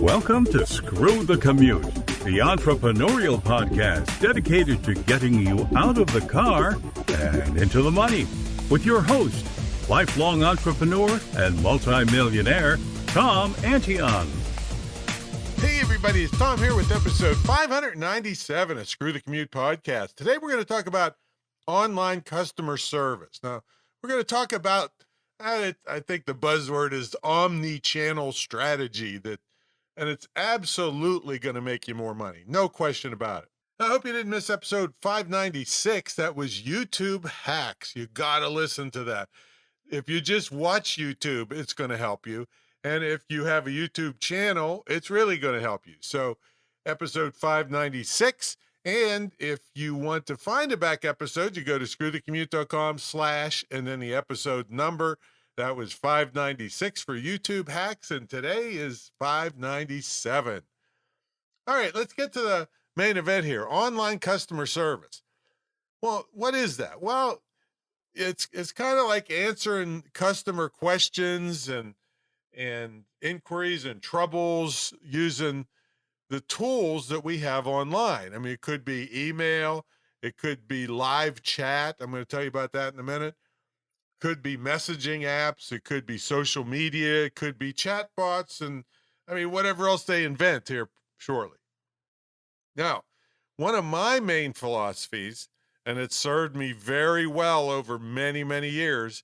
Welcome to Screw the Commute, the entrepreneurial podcast dedicated to getting you out of the car and into the money with your host, lifelong entrepreneur and multimillionaire, Tom Antion. Hey everybody, it's Tom here with episode 597 of Screw the Commute podcast. Today we're going to talk about online customer service. Now, we're going to talk about, I think the buzzword is omni-channel strategy, and it's absolutely going to make you more money. No question about it. I hope you didn't miss episode 596. That was YouTube hacks. You got to listen to that. If you just watch YouTube, it's going to help you. And if you have a YouTube channel, it's really going to help you. So episode 596. And if you want to find a back episode, you go to screwthecommute.com/ and then the episode number. That was 596 for YouTube hacks. And today is 597. All right, let's get to the main event here. Online customer service. Well, what is that? Well, it's kind of like answering customer questions and inquiries and troubles using the tools that we have online. I mean, it could be email, it could be live chat. I'm going to tell you about that in a minute. Could be messaging apps, it could be social media, it could be chat bots, and I mean, whatever else they invent here shortly. Now, one of my main philosophies, and it's served me very well over many, many years,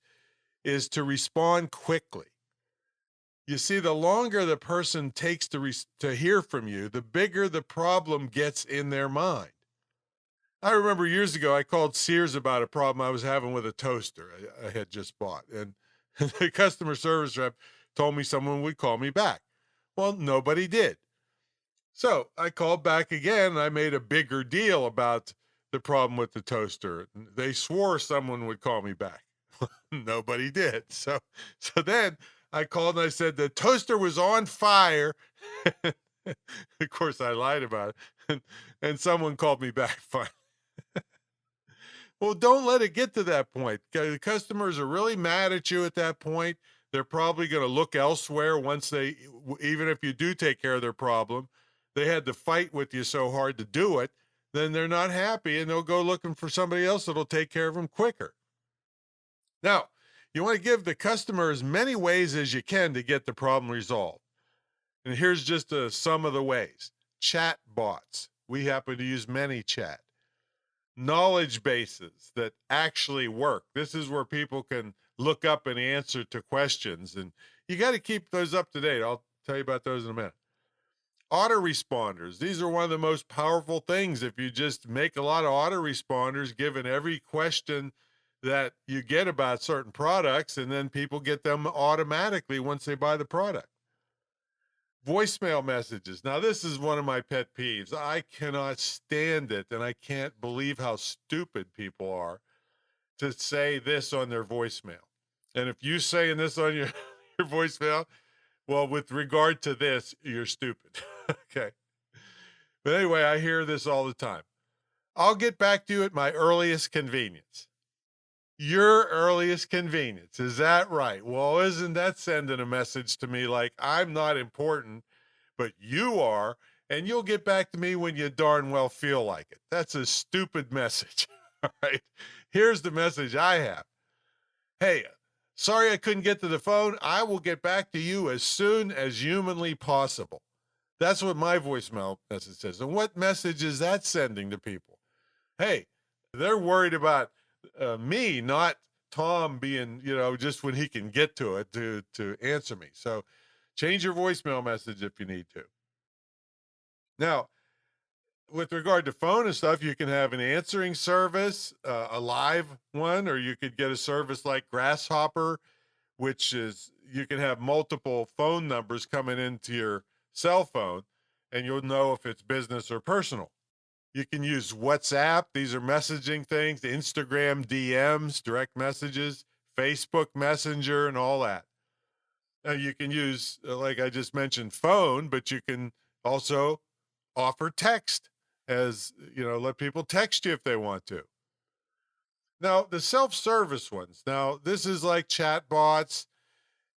is to respond quickly. You see, the longer the person takes to hear from you, the bigger the problem gets in their mind. I remember years ago, I called Sears about a problem I was having with a toaster I had just bought. And the customer service rep told me someone would call me back. Well, nobody did. So I called back again, and I made a bigger deal about the problem with the toaster. They swore someone would call me back. Nobody did. So then I called and I said the toaster was on fire. Of course, I lied about it. And someone called me back finally. Well, don't let it get to that point. The customers are really mad at you at that point. They're probably going to look elsewhere even if you do take care of their problem, they had to fight with you so hard to do it, then they're not happy and they'll go looking for somebody else that'll take care of them quicker. Now, you want to give the customer as many ways as you can to get the problem resolved. And here's just some of the ways. Chat bots. We happen to use ManyChat. Knowledge bases that actually work. This is where people can look up an answer to questions, and you got to keep those up to date. I'll tell you about those in a minute. Autoresponders. These are one of the most powerful things. If you just make a lot of autoresponders, given every question that you get about certain products, and then people get them automatically once they buy the product. Voicemail messages. Now, this is one of my pet peeves. I cannot stand it, and I can't believe how stupid people are to say this on their voicemail. And if you saying this on your voicemail, well, with regard to this, you're stupid. Okay. But anyway, I hear this all the time. I'll get back to you at my earliest convenience. Your earliest convenience. Is that right? Well, isn't that sending a message to me like I'm not important, but you are, and you'll get back to me when you darn well feel like it? That's a stupid message. All right. Here's the message I have. Hey, sorry I couldn't get to the phone. I will get back to you as soon as humanly possible. That's what my voicemail message says. And what message is that sending to people? Hey, they're worried about me, not Tom being, just when he can get to it to answer me. So change your voicemail message if you need to. Now, with regard to phone and stuff, you can have an answering service, a live one, or you could get a service like Grasshopper, which is you can have multiple phone numbers coming into your cell phone, and you'll know if it's business or personal. You can use WhatsApp. These are messaging things, Instagram DMs, direct messages, Facebook Messenger, and all that. Now, you can use, like I just mentioned, phone, but you can also offer text as, let people text you if they want to. Now, the self-service ones. Now, this is like chat bots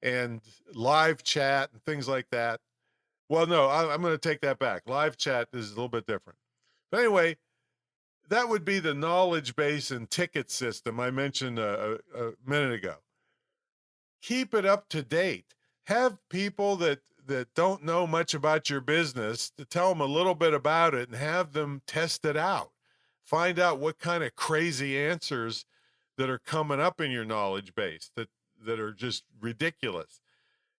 and live chat and things like that. Well, no, I'm going to take that back. Live chat is a little bit different. But anyway, that would be the knowledge base and ticket system I mentioned a minute ago. Keep it up to date. Have people that don't know much about your business to tell them a little bit about it and have them test it out. Find out what kind of crazy answers that are coming up in your knowledge base that are just ridiculous.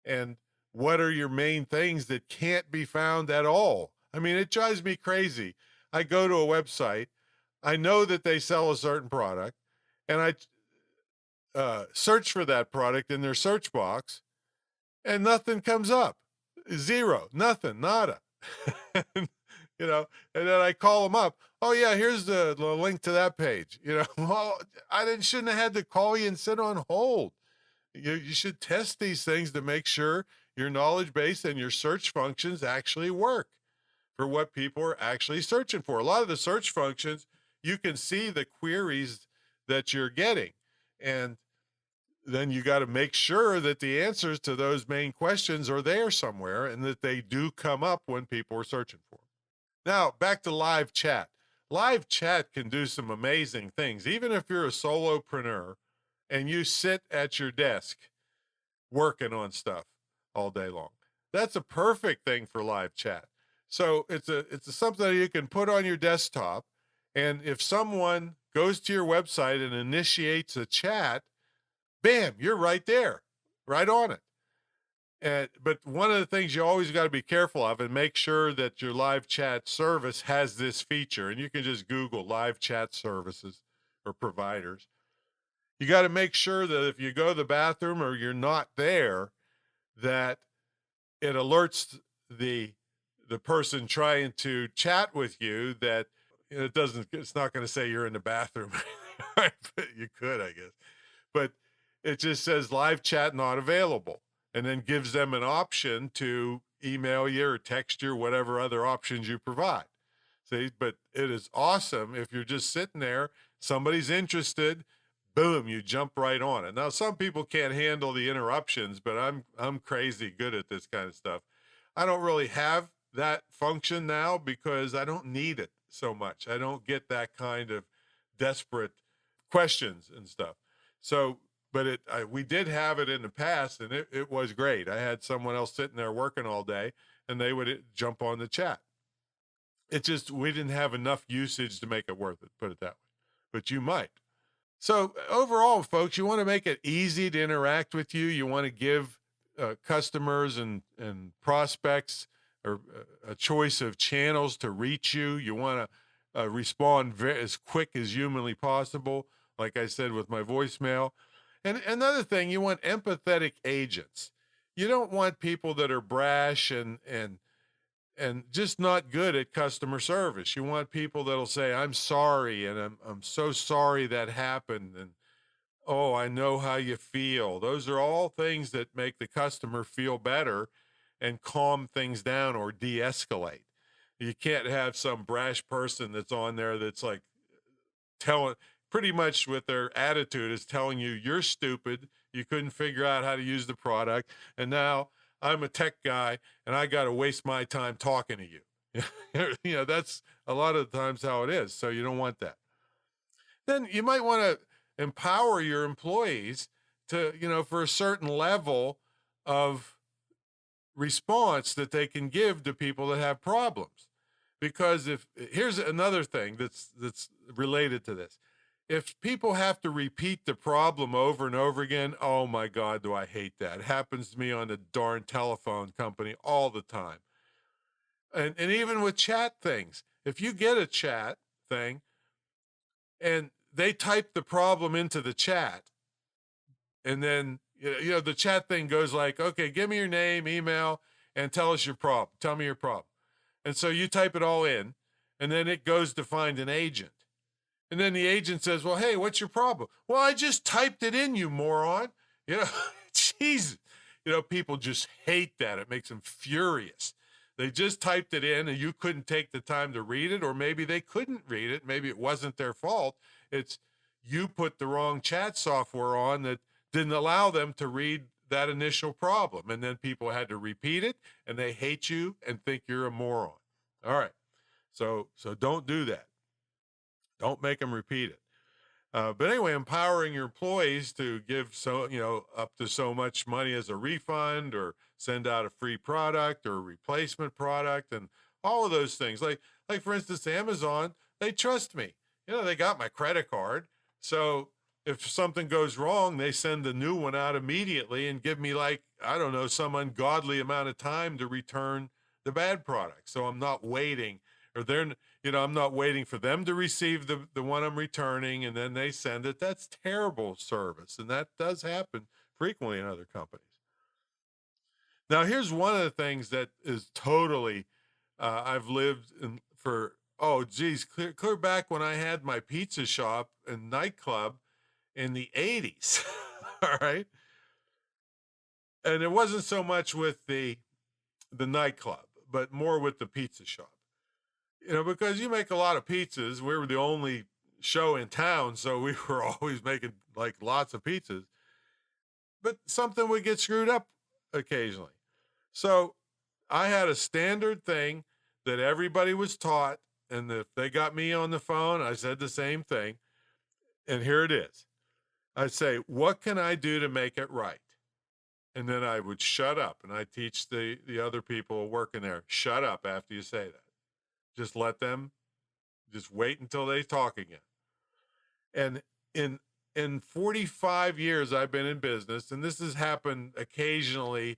And what are your main things that can't be found at all? I mean, it drives me crazy. I go to a website, I know that they sell a certain product, and I search for that product in their search box, and nothing comes up. Zero, nothing, nada. And, and then I call them up. Oh yeah, here's the link to that page. Well, shouldn't have had to call you and sit on hold. You should test these things to make sure your knowledge base and your search functions actually work for what people are actually searching for. A lot of the search functions, you can see the queries that you're getting. And then you got to make sure that the answers to those main questions are there somewhere and that they do come up when people are searching for them. Now, back to live chat. Live chat can do some amazing things. Even if you're a solopreneur and you sit at your desk working on stuff all day long, that's a perfect thing for live chat. So it's something that you can put on your desktop. And if someone goes to your website and initiates a chat, bam, you're right there, right on it. But one of the things you always got to be careful of and make sure that your live chat service has this feature. And you can just Google live chat services or providers. You got to make sure that if you go to the bathroom or you're not there, that it alerts the person trying to chat with you that it's not going to say you're in the bathroom. Right? You could, I guess. But it just says live chat not available, and then gives them an option to email you or text you or whatever other options you provide. See, but it is awesome if you're just sitting there, somebody's interested, boom, you jump right on it. Now, some people can't handle the interruptions, but I'm crazy good at this kind of stuff. I don't really have that function now because I don't need it so much. I don't get that kind of desperate questions and stuff. So, but we did have it in the past, and it was great. I had someone else sitting there working all day, and they would jump on the chat. It just, we didn't have enough usage to make it worth it, put it that way. But you might. So overall, folks, you want to make it easy to interact with you. You want to give customers and prospects or a choice of channels to reach you. You want to respond as quick as humanly possible, like I said with my voicemail. And another thing, you want empathetic agents. You don't want people that are brash and just not good at customer service. You want people that'll say, I'm sorry, and I'm so sorry that happened, and oh, I know how you feel. Those are all things that make the customer feel better and calm things down or de-escalate. You can't have some brash person that's on there that's like pretty much with their attitude is telling you you're stupid, you couldn't figure out how to use the product, and now I'm a tech guy and I got to waste my time talking to you. That's a lot of the times how it is. So you don't want that. Then you might want to empower your employees to, for a certain level of response that they can give to people that have problems. Because here's another thing that's related to this. If people have to repeat the problem over and over again, oh my God, do I hate that. It happens to me on the darn telephone company all the time. And even with chat things, if you get a chat thing and they type the problem into the chat, and then, the chat thing goes like, okay, give me your name, email, and tell us your problem. Tell me your problem. And so you type it all in, and then it goes to find an agent. And then the agent says, well, hey, what's your problem? Well, I just typed it in, you moron. Jeez. People just hate that. It makes them furious. They just typed it in and you couldn't take the time to read it, or maybe they couldn't read it. Maybe it wasn't their fault. It's you put the wrong chat software on that didn't allow them to read that initial problem. And then people had to repeat it, and they hate you and think you're a moron. All right. So don't do that. Don't make them repeat it. But anyway, empowering your employees to give up to so much money as a refund, or send out a free product or a replacement product, and all of those things. Like for instance, Amazon, they trust me. They got my credit card. So if something goes wrong, they send the new one out immediately and give me, like, I don't know, some ungodly amount of time to return the bad product. So I'm not waiting, or I'm not waiting for them to receive the one I'm returning and then they send it. That's terrible service. And that does happen frequently in other companies. Now, here's one of the things that is totally, I've lived in for, clear back when I had my pizza shop and nightclub in the 80s. All right. And it wasn't so much with the nightclub, but more with the pizza shop. Because you make a lot of pizzas. We were the only show in town, so we were always making like lots of pizzas. But something would get screwed up occasionally. So I had a standard thing that everybody was taught, and if they got me on the phone, I said the same thing. And here it is. I'd say, what can I do to make it right? And then I would shut up, and I teach the other people working there, shut up after you say that. Just let them, just wait until they talk again. And in 45 years I've been in business, and this has happened occasionally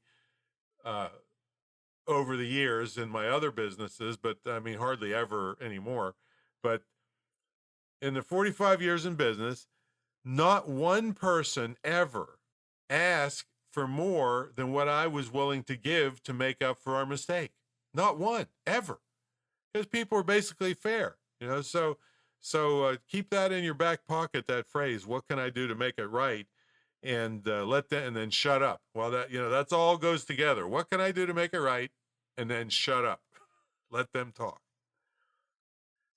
over the years in my other businesses, but I mean, hardly ever anymore. But in the 45 years in business, not one person ever asked for more than what I was willing to give to make up for our mistake. Not one, ever. Because people are basically fair, so keep that in your back pocket, that phrase, what can I do to make it right? And and then shut up. Well, that's all goes together. What can I do to make it right? And then shut up. Let them talk.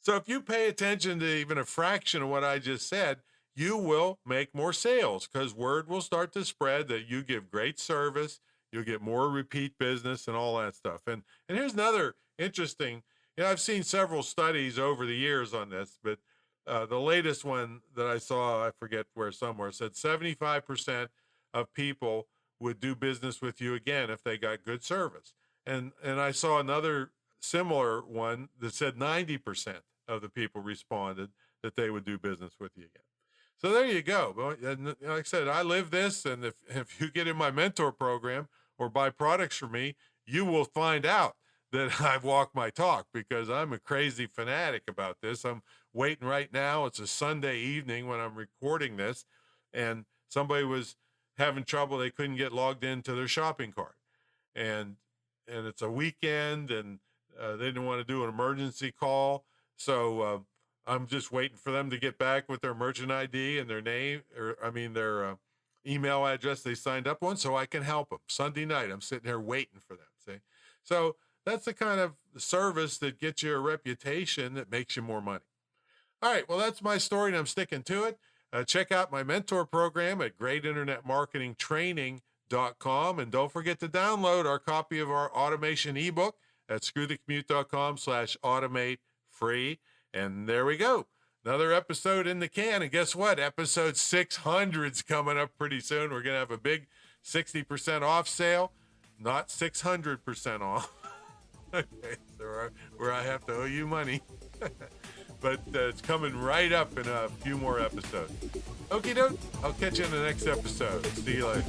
So if you pay attention to even a fraction of what I just said, you will make more sales, because word will start to spread that you give great service. You'll get more repeat business and all that stuff. And here's another interesting, I've seen several studies over the years on this, but the latest one that I saw, I forget where somewhere, said 75% of people would do business with you again if they got good service. And I saw another similar one that said 90% of the people responded that they would do business with you again. So there you go. And like I said, I live this, and if you get in my mentor program or buy products from me, you will find out that I've walked my talk, because I'm a crazy fanatic about this. I'm waiting right now. It's a Sunday evening when I'm recording this, and somebody was having trouble. They couldn't get logged into their shopping cart, and it's a weekend, and they didn't want to do an emergency call. So I'm just waiting for them to get back with their merchant ID and their name, their email address they signed up on, so I can help them. Sunday night, I'm sitting here waiting for them. See? So that's the kind of service that gets you a reputation that makes you more money. All right, well, that's my story, and I'm sticking to it. Check out my mentor program at greatinternetmarketingtraining.com, and don't forget to download our copy of our automation ebook at screwthecommute.com/automate free. And there we go. Another episode in the can. And guess what? Episode 600's coming up pretty soon. We're going to have a big 60% off sale, not 600% off. Okay, so where I have to owe you money. But it's coming right up in a few more episodes. Okie doke. I'll catch you in the next episode. See you later.